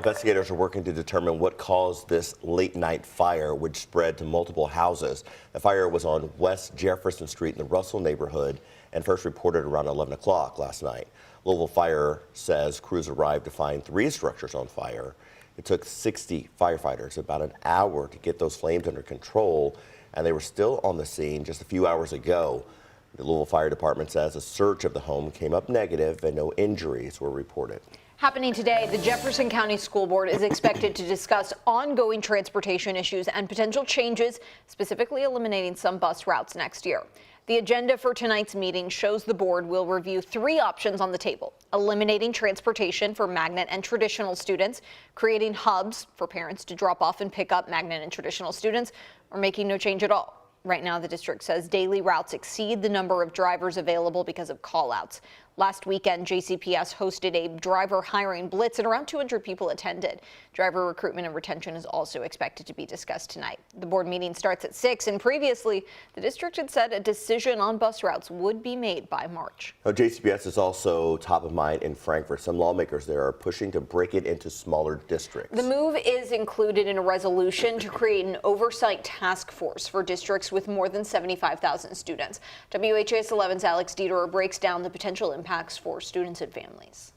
Investigators are working to determine what caused this late-night fire, which spread to multiple houses. The fire was on West Jefferson Street in the Russell neighborhood and first reported around 11 o'clock last night. Louisville Fire says crews arrived to find 3 structures on fire. It took 60 firefighters about an hour to get those flames under control, and they were still on the scene just a few hours ago. The Louisville Fire Department says a search of the home came up negative and no injuries were reported. Happening today, the Jefferson County School Board is expected to discuss ongoing transportation issues and potential changes, specifically eliminating some bus routes next year. The agenda for tonight's meeting shows the board will review 3 options on the table: eliminating transportation for magnet and traditional students, creating hubs for parents to drop off and pick up magnet and traditional students, or making no change at all. Right now, the district says daily routes exceed the number of drivers available because of call-outs. Last weekend, JCPS hosted a driver hiring blitz and around 200 people attended. Driver recruitment and retention is also expected to be discussed tonight. The board meeting starts at 6, and previously, the district had said a decision on bus routes would be made by March. Now, JCPS is also top of mind in Frankfort. Some lawmakers there are pushing to break it into smaller districts. The move is included in a resolution to create an oversight task force for districts with more than 75,000 students. WHAS11's Alex Dieterer breaks down the potential impacts for students and families.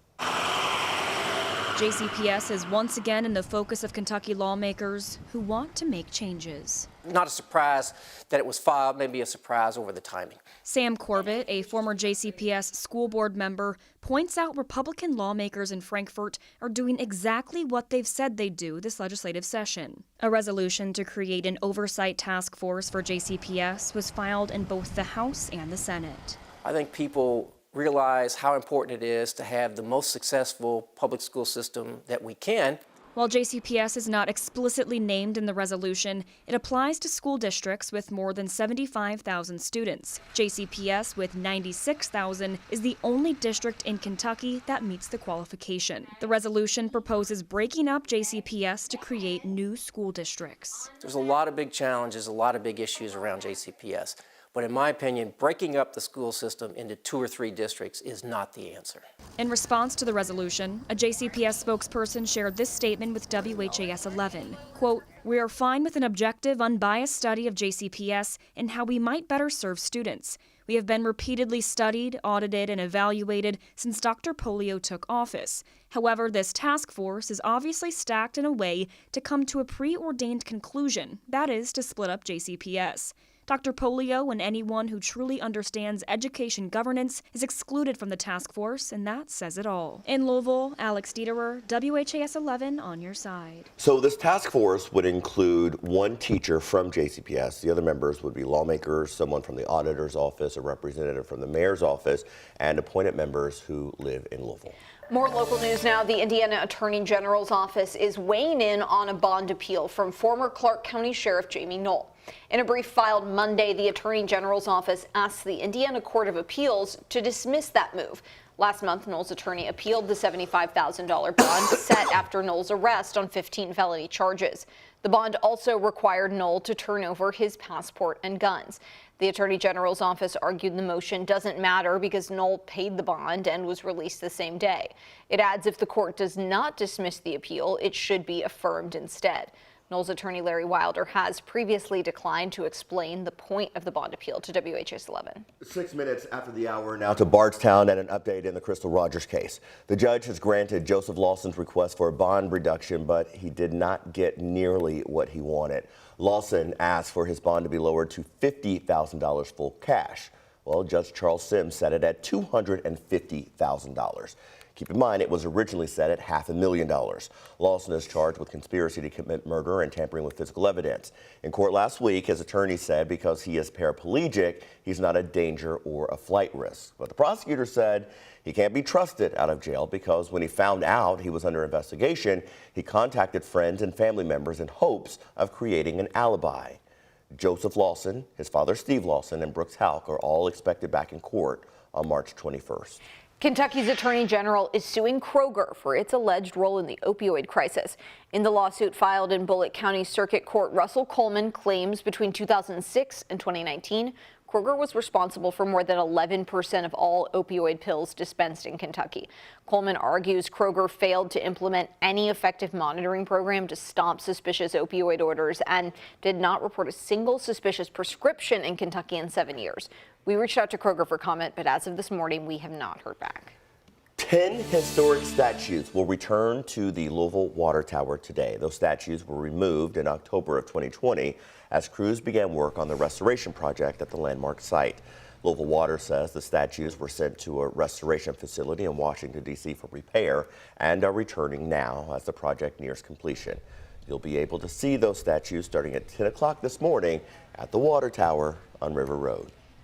JCPS is once again in the focus of Kentucky lawmakers who want to make changes. Not a surprise that it was filed, maybe a surprise over the timing. Sam Corbett, a former JCPS school board member, points out Republican lawmakers in Frankfort are doing exactly what they've said they'd do this legislative session. A resolution to create an oversight task force for JCPS was filed in both the House and the Senate. I think people realize how important it is to have the most successful public school system that we can. While JCPS is not explicitly named in the resolution, it applies to school districts with more than 75,000 students. JCPS, with 96,000, is the only district in Kentucky that meets the qualification. The resolution proposes breaking up JCPS to create new school districts. There's a lot of big challenges, a lot of big issues around JCPS. But in my opinion, breaking up the school system into 2 or 3 districts is not the answer. In response to the resolution, a JCPS spokesperson shared this statement with WHAS11. Quote, "We are fine with an objective, unbiased study of JCPS and how we might better serve students. We have been repeatedly studied, audited, and evaluated since Dr. Polio took office. However, this task force is obviously stacked in a way to come to a preordained conclusion, that is, to split up JCPS. Dr. Polio and anyone who truly understands education governance is excluded from the task force, and that says it all." In Louisville, Alex Dieterer, WHAS11 on your side. So this task force would include 1 teacher from JCPS. The other members would be lawmakers, someone from the auditor's office, a representative from the mayor's office, and appointed members who live in Louisville. More local news now. The Indiana Attorney General's office is weighing in on a bond appeal from former Clark County Sheriff Jamie Knoll. In a brief filed Monday, the Attorney General's office asked the Indiana Court of Appeals to dismiss that move. Last month, Knoll's attorney appealed the $75,000 bond set after Knoll's arrest on 15 felony charges. The bond also required Knoll to turn over his passport and guns. The Attorney General's office argued the motion doesn't matter because Knoll paid the bond and was released the same day. It adds if the court does not dismiss the appeal, it should be affirmed instead. Knoll's attorney Larry Wilder has previously declined to explain the point of the bond appeal to WHAS11. 6 minutes after the hour, now to Bardstown and an update in the Crystal Rogers case. The judge has granted Joseph Lawson's request for a bond reduction, but he did not get nearly what he wanted. Lawson asked for his bond to be lowered to $50,000 full cash. Well, Judge Charles Sims set it at $250,000. Keep in mind, it was originally set at $500,000. Lawson is charged with conspiracy to commit murder and tampering with physical evidence. In court last week, his attorney said because he is paraplegic, he's not a danger or a flight risk. But the prosecutor said he can't be trusted out of jail because when he found out he was under investigation, he contacted friends and family members in hopes of creating an alibi. Joseph Lawson, his father Steve Lawson, and Brooks Halk are all expected back in court on March 21st. Kentucky's Attorney General is suing Kroger for its alleged role in the opioid crisis. In the lawsuit filed in Bullitt County Circuit Court, Russell Coleman claims between 2006 and 2019, Kroger was responsible for more than 11% of all opioid pills dispensed in Kentucky. Coleman argues Kroger failed to implement any effective monitoring program to stop suspicious opioid orders and did not report a single suspicious prescription in Kentucky in 7 years. We reached out to Kroger for comment, but as of this morning, we have not heard back. 10 historic statues will return to the Louisville water tower today. Those statues were removed in October of 2020 as crews began work on the restoration project at the landmark site. Louisville Water says the statues were sent to a restoration facility in Washington, D.C. for repair and are returning now as the project nears completion. You'll be able to see those statues starting at 10 o'clock this morning at the water tower on River Road.